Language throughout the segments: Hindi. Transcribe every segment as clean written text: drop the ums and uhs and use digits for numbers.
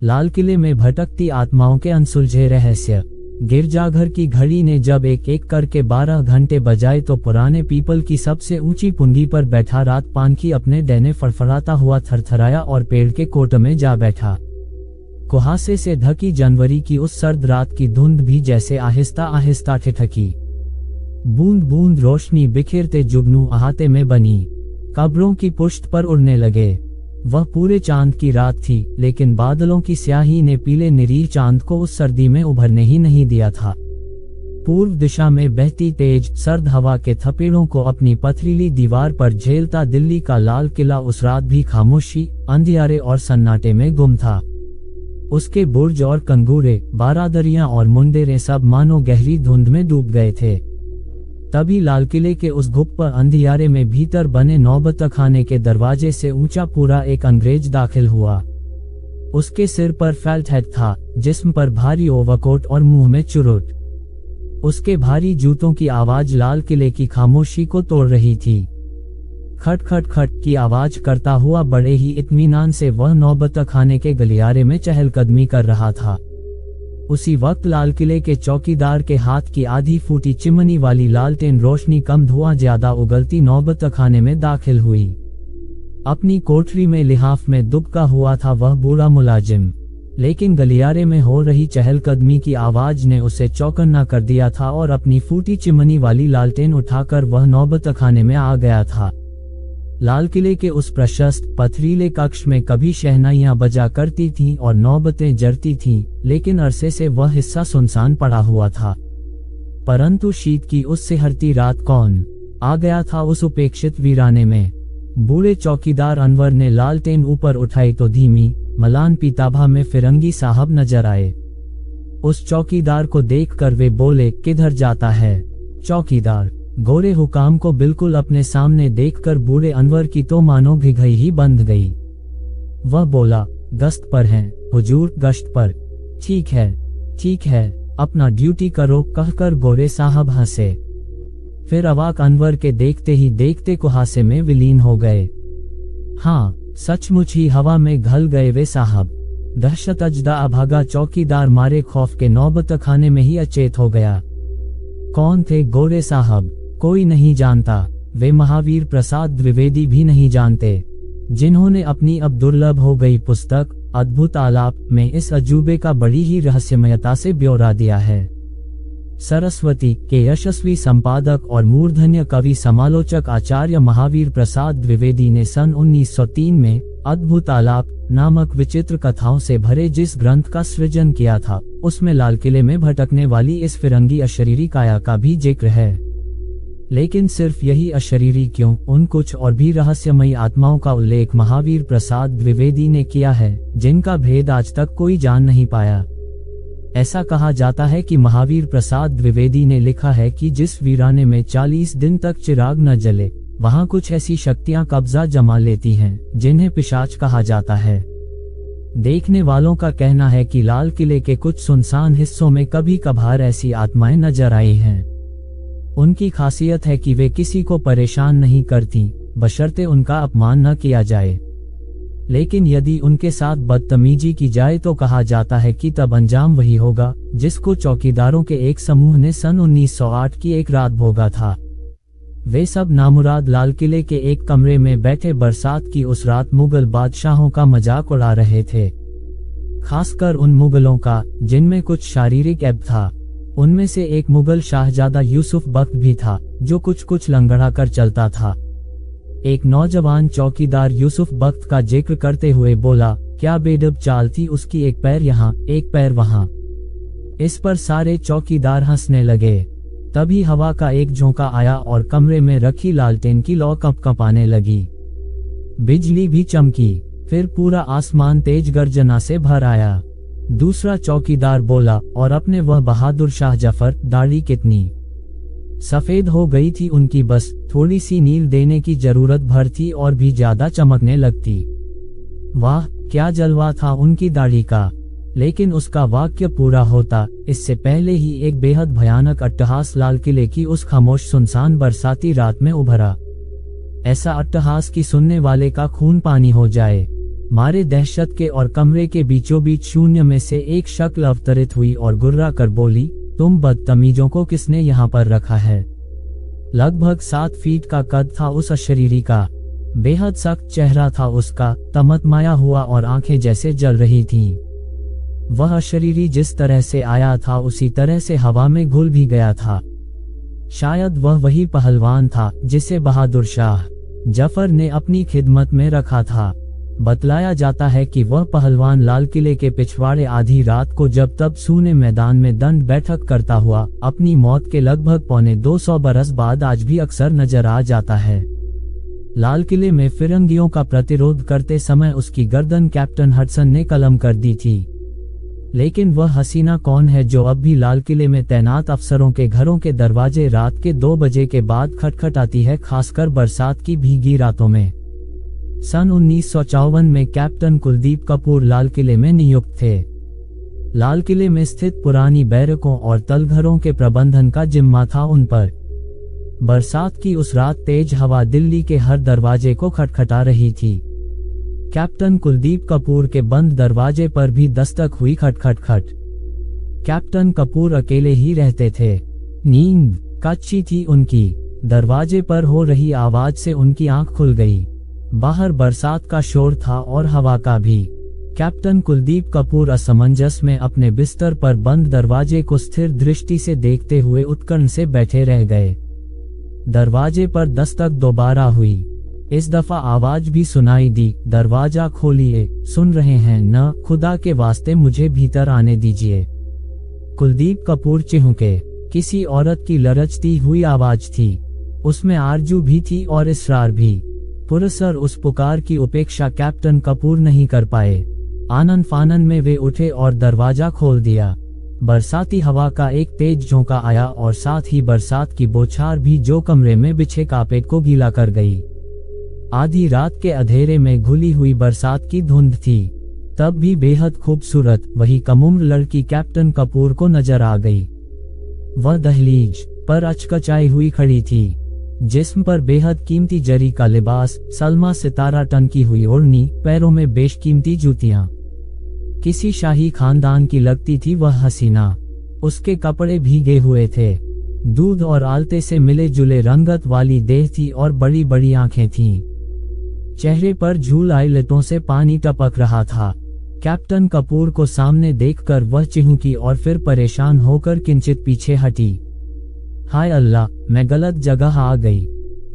लाल किले में भटकती आत्माओं के अनसुलझे रहस्य। गिरजाघर की घड़ी ने जब एक एक करके 12 घंटे बजाए तो पुराने पीपल की सबसे ऊंची पुंगी पर बैठा रात पानकी अपने डैने फड़फड़ाता हुआ थरथराया और पेड़ के कोट में जा बैठा। कुहासे से ढकी जनवरी की उस सर्द रात की धुंध भी जैसे आहिस्ता आहिस्ता ठिठकी। बूंद बूंद रोशनी बिखेरते जुगनू अहाते में बनी, कब्रों की पुष्ट पर उड़ने लगे। वह पूरे चांद की रात थी, लेकिन बादलों की स्याही ने पीले निरीह चांद को उस सर्दी में उभरने ही नहीं दिया था। पूर्व दिशा में बहती तेज सर्द हवा के थपेड़ों को अपनी पथरीली दीवार पर झेलता दिल्ली का लाल किला उस रात भी खामोशी, अंधियारे और सन्नाटे में गुम था। उसके बुर्ज और कंगूरे, बारादरियां और मुंडेरे सब मानो गहरी धुंध में डूब गए थे। तभी लाल किले के उस गुप्त अंधियारे में भीतर बने नौबतखाने के दरवाजे से ऊंचा पूरा एक अंग्रेज दाखिल हुआ। उसके सिर पर फेल्ट हेड था, जिस्म पर भारी ओवरकोट और मुंह में चुरुट। उसके भारी जूतों की आवाज लाल किले की खामोशी को तोड़ रही थी। खट खट खट की आवाज करता हुआ बड़े ही इत्मीनान से वह नौबतखाने के गलियारे में चहलकदमी कर रहा था। उसी वक्त लाल किले के चौकीदार के हाथ की आधी फूटी चिमनी वाली लालटेन रोशनी कम धुआं ज्यादा उगलती नौबतखाने में दाखिल हुई। अपनी कोठरी में लिहाफ में दुबका हुआ था वह बूढ़ा मुलाजिम, लेकिन गलियारे में हो रही चहलकदमी की आवाज ने उसे चौकन्ना कर दिया था और अपनी फूटी चिमनी वाली लालटेन उठाकर वह नौबतखाने में आ गया था। लाल किले के उस प्रशस्त पथरीले कक्ष में कभी शहनाइयां बजा करती थीं और नौबतें जरती थीं, लेकिन अरसे से वह हिस्सा सुनसान पड़ा हुआ था। परंतु शीत की उस सिहरती रात कौन आ गया था उस उपेक्षित वीराने में। बूढ़े चौकीदार अनवर ने लालटेन ऊपर उठाई तो धीमी मलान पीताभा में फिरंगी साहब नजर आए। उस चौकीदार को देखकर वे बोले, किधर जाता है? चौकीदार गोरे हुकाम को बिल्कुल अपने सामने देखकर बूढ़े अनवर की तो मानो भिगई ही बंध गई। वह बोला, गश्त पर हैं हुजूर, गश्त पर। ठीक है, अपना ड्यूटी करो, कहकर गोरे साहब हंसे। फिर अवाक अनवर के देखते ही देखते कुहासे में विलीन हो गए। हाँ, सचमुच ही हवा में घल गए वे साहब। दहशत अजदा अभागा चौकीदार मारे खौफ के नौबतखाने में ही अचेत हो गया। कौन थे गोरे साहब? कोई नहीं जानता। वे महावीर प्रसाद द्विवेदी भी नहीं जानते, जिन्होंने अपनी अब दुर्लभ हो गई पुस्तक अद्भुत आलाप में इस अजूबे का बड़ी ही रहस्यमयता से ब्यौरा दिया है। सरस्वती के यशस्वी संपादक और मूर्धन्य कवि समालोचक आचार्य महावीर प्रसाद द्विवेदी ने सन 1903 में अद्भुत आलाप नामक विचित्र कथाओं से भरे जिस ग्रंथ का सृजन किया था, उसमें लाल किले में भटकने वाली इस फिरंगी अशरीरी काया का भी जिक्र है। लेकिन सिर्फ यही अशरीरी क्यों, उन कुछ और भी रहस्यमयी आत्माओं का उल्लेख महावीर प्रसाद द्विवेदी ने किया है, जिनका भेद आज तक कोई जान नहीं पाया। ऐसा कहा जाता है कि महावीर प्रसाद द्विवेदी ने लिखा है कि जिस वीराने में 40 दिन तक चिराग न जले, वहां कुछ ऐसी शक्तियां कब्जा जमा लेती हैं, जिन्हें पिशाच कहा जाता है। देखने वालों का कहना है कि लाल किले के कुछ सुनसान हिस्सों में कभी कभार ऐसी आत्माएं नजर आई हैं। उनकी खासियत है कि वे किसी को परेशान नहीं करती, बशर्ते उनका अपमान न किया जाए। लेकिन यदि उनके साथ बदतमीजी की जाए तो कहा जाता है कि तब अंजाम वही होगा जिसको चौकीदारों के एक समूह ने सन 1908 की एक रात भोगा था। वे सब नामुराद लाल किले के एक कमरे में बैठे बरसात की उस रात मुगल बादशाहों का मजाक उड़ा रहे थे, खासकर उन मुगलों का जिनमें कुछ शारीरिक ऐब था। उनमें से एक मुगल शाहजादा यूसुफ बख्त भी था, जो कुछ लंगड़ा कर चलता था। एक नौजवान चौकीदार यूसुफ बख्त का जिक्र करते हुए बोला, क्या बेदब चाल थी उसकी, एक पैर यहाँ एक पैर वहां। इस पर सारे चौकीदार हंसने लगे। तभी हवा का एक झोंका आया और कमरे में रखी लालटेन की लौ कंपने लगी। बिजली भी चमकी, फिर पूरा आसमान तेज गर्जना से भर आया। दूसरा चौकीदार बोला, और अपने वह बहादुर शाह जफर, दाढ़ी कितनी सफेद हो गई थी उनकी, बस थोड़ी सी नील देने की जरूरत भर थी और भी ज्यादा चमकने लगती। वाह, क्या जलवा था उनकी दाढ़ी का। लेकिन उसका वाक्य पूरा होता इससे पहले ही एक बेहद भयानक अट्टहास लाल किले की उस खामोश सुनसान बरसाती रात में उभरा। ऐसा अट्टहास कि सुनने वाले का खून पानी हो जाए। मारे दहशत के और कमरे के बीचों बीच शून्य में से एक शक्ल अवतरित हुई और गुर्रा कर बोली, तुम बदतमीजों को किसने यहाँ पर रखा है। लगभग 7 फीट का कद था उस अशरीरी का। बेहद सख्त चेहरा था उसका, तमतमाया हुआ और आंखें जैसे जल रही थीं। वह अशरीरी जिस तरह से आया था उसी तरह से हवा में घुल भी गया था। शायद वह वही पहलवान था जिसे बहादुर शाह जफर ने अपनी खिदमत में रखा था। बतलाया जाता है कि वह पहलवान लाल किले के पिछवाड़े आधी रात को जब तब सूने मैदान में दंड बैठक करता हुआ अपनी मौत के लगभग 250 बरस बाद आज भी अक्सर नजर आ जाता है। लाल किले में फिरंगियों का प्रतिरोध करते समय उसकी गर्दन कैप्टन हडसन ने कलम कर दी थी। लेकिन वह हसीना कौन है जो अब भी लाल किले में तैनात अफसरों के घरों के दरवाजे रात के 2 बजे के बाद खटखटाती है, खासकर बरसात की भीगी रातों में। सन 1954 में कैप्टन कुलदीप कपूर लाल किले में नियुक्त थे। लाल किले में स्थित पुरानी बैरकों और तलघरों के प्रबंधन का जिम्मा था उन पर। बरसात की उस रात तेज हवा दिल्ली के हर दरवाजे को खटखटा रही थी। कैप्टन कुलदीप कपूर के बंद दरवाजे पर भी दस्तक हुई, खट खट खट। कैप्टन कपूर अकेले ही रहते थे। नींद कच्ची थी उनकी। दरवाजे पर हो रही आवाज से उनकी आंख खुल गई। बाहर बरसात का शोर था और हवा का भी। कैप्टन कुलदीप कपूर असमंजस में अपने बिस्तर पर बंद दरवाजे को स्थिर दृष्टि से देखते हुए उत्कंठ से बैठे रह गए। दरवाजे पर दस्तक दोबारा हुई। इस दफा आवाज भी सुनाई दी, दरवाजा खोलिए, सुन रहे हैं न, खुदा के वास्ते मुझे भीतर आने दीजिए। कुलदीप कपूर चिहुके। किसी औरत की लरचती हुई आवाज थी। उसमें आरजू भी थी और इसरार भी। पुरसर उस पुकार की उपेक्षा कैप्टन कपूर नहीं कर पाए। आनन फानन में वे उठे और दरवाजा खोल दिया। बरसाती हवा का एक तेज झोंका आया और साथ ही बरसात की बौछार भी जो कमरे में बिछे कारपेट को गीला कर गई। आधी रात के अंधेरे में घुली हुई बरसात की धुंध थी, तब भी बेहद खूबसूरत वही कमुम्र लड़की कैप्टन कपूर को नजर आ गई। वह दहलीज पर अचकचाई हुई खड़ी थी, जिस्म पर बेहद कीमती जरी का लिबास, सलमा सितारा टंकी हुई ओढ़नी, पैरों में बेशकीमती जूतियां। किसी शाही खानदान की लगती थी वह हसीना। उसके कपड़े भीगे हुए थे। दूध और आलते से मिले जुले रंगत वाली देह थी और बड़ी बड़ी आंखें थीं। चेहरे पर झूल आई लतों से पानी टपक रहा था। कैप्टन कपूर को सामने देखकर वह चिहुकी और फिर परेशान होकर किंचित पीछे हटी। हाय अल्लाह, मैं गलत जगह आ गई।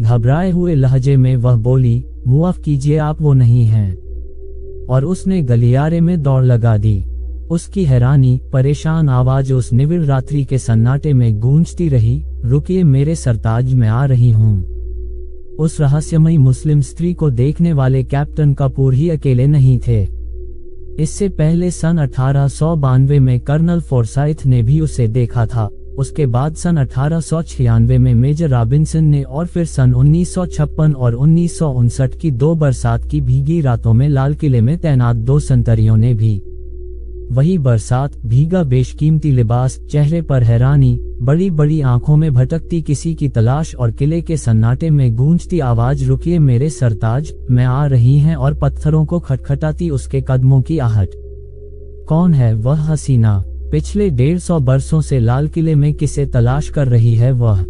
घबराए हुए लहजे में वह बोली, मुआफ कीजिए, आप वो नहीं हैं। और उसने गलियारे में दौड़ लगा दी। उसकी हैरानी, परेशान आवाज उस निविड़ रात्रि के सन्नाटे में गूंजती रही, रुकिए मेरे सरताज, मैं आ रही हूँ। उस रहस्यमयी मुस्लिम स्त्री को देखने वाले कैप्टन कपूर ही अकेले नहीं थे। इससे पहले सन 1892 में कर्नल फोर्साइथ ने भी उसे देखा था। उसके बाद सन 1896 में मेजर रॉबिन्सन ने और फिर सन 1956 और 1959 की 2 बरसात की भीगी रातों में लाल किले में तैनात 2 संतरियों ने भी। वही बरसात, भीगा बेशकीमती लिबास, चेहरे पर हैरानी, बड़ी बड़ी आंखों में भटकती किसी की तलाश और किले के सन्नाटे में गूंजती आवाज, रुकिए मेरे सरताज, मैं आ रही हैं, और पत्थरों को खटखटाती उसके कदमों की आहट। कौन है वह हसीना? पिछले 150 बरसों से लाल किले में किसे तलाश कर रही है वह?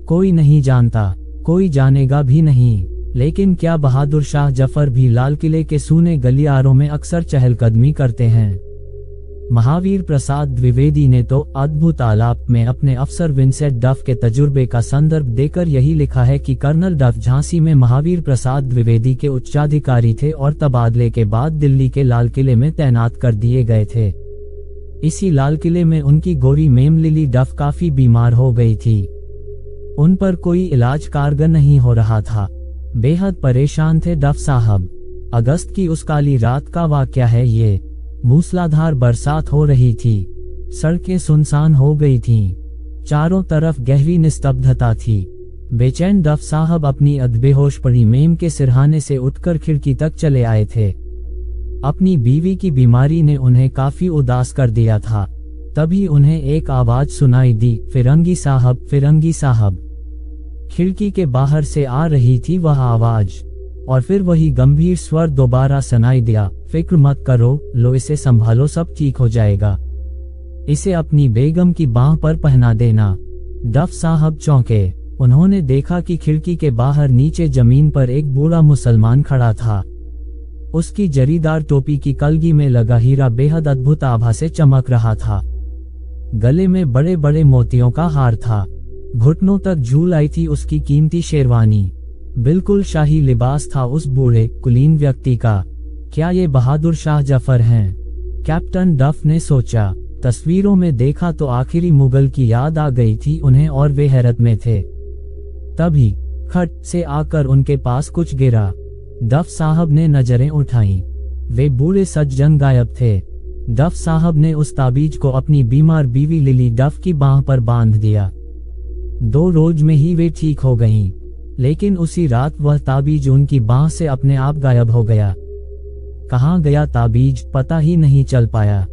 कोई नहीं जानता, कोई जानेगा भी नहीं। लेकिन क्या बहादुर शाह जफर भी लाल किले के सूने गलियारों में अक्सर चहलकदमी करते हैं? महावीर प्रसाद द्विवेदी ने तो अद्भुत आलाप में अपने अफसर विंसेंट डफ के तजुर्बे का संदर्भ देकर यही लिखा है कि कर्नल डफ झांसी में महावीर प्रसाद द्विवेदी के उच्चाधिकारी थे और तबादले के बाद दिल्ली के लाल किले में तैनात कर दिए गए थे। इसी लाल किले में उनकी गोरी मेम लिली डफ काफी बीमार हो गई थी। उन पर कोई इलाज कारगर नहीं हो रहा था। बेहद परेशान थे डफ साहब। अगस्त की उस काली रात का वाकया है ये। मूसलाधार बरसात हो रही थी। सड़कें सुनसान हो गई थीं। चारों तरफ गहरी निस्तब्धता थी। बेचैन डफ साहब अपनी अधबेहोश पड़ी मेम के सिरहाने से उठकर खिड़की तक चले आए थे। अपनी बीवी की बीमारी ने उन्हें काफी उदास कर दिया था। तभी उन्हें एक आवाज सुनाई दी, फिरंगी साहब, फिरंगी साहब। खिड़की के बाहर से आ रही थी वह आवाज, और फिर वही गंभीर स्वर दोबारा सुनाई दिया, फिक्र मत करो, लो इसे संभालो, सब ठीक हो जाएगा। इसे अपनी बेगम की बाह पर पहना देना। डफ साहब चौंके। उन्होंने देखा कि खिड़की के बाहर नीचे जमीन पर एक बूढ़ा मुसलमान खड़ा था। उसकी जरीदार टोपी की कलगी में लगा हीरा बेहद अद्भुत आभा से चमक रहा था। गले में बड़े बड़े मोतियों का हार था। घुटनों तक झूल आई थी उसकी कीमती शेरवानी। बिल्कुल शाही लिबास था उस बूढ़े कुलीन व्यक्ति का। क्या ये बहादुर शाह जफर हैं? कैप्टन डफ ने सोचा। तस्वीरों में देखा तो आखिरी मुगल की याद आ गई थी उन्हें और वे हैरत में थे। तभी खट से आकर उनके पास कुछ गिरा। डफ साहब ने नजरें उठाईं। वे बूढ़े सज्जन गायब थे। डफ साहब ने उस ताबीज को अपनी बीमार बीवी लिली डफ की बाह पर बांध दिया। 2 रोज में ही वे ठीक हो गईं, लेकिन उसी रात वह ताबीज उनकी बाह से अपने आप गायब हो गया। कहाँ गया ताबीज, पता ही नहीं चल पाया।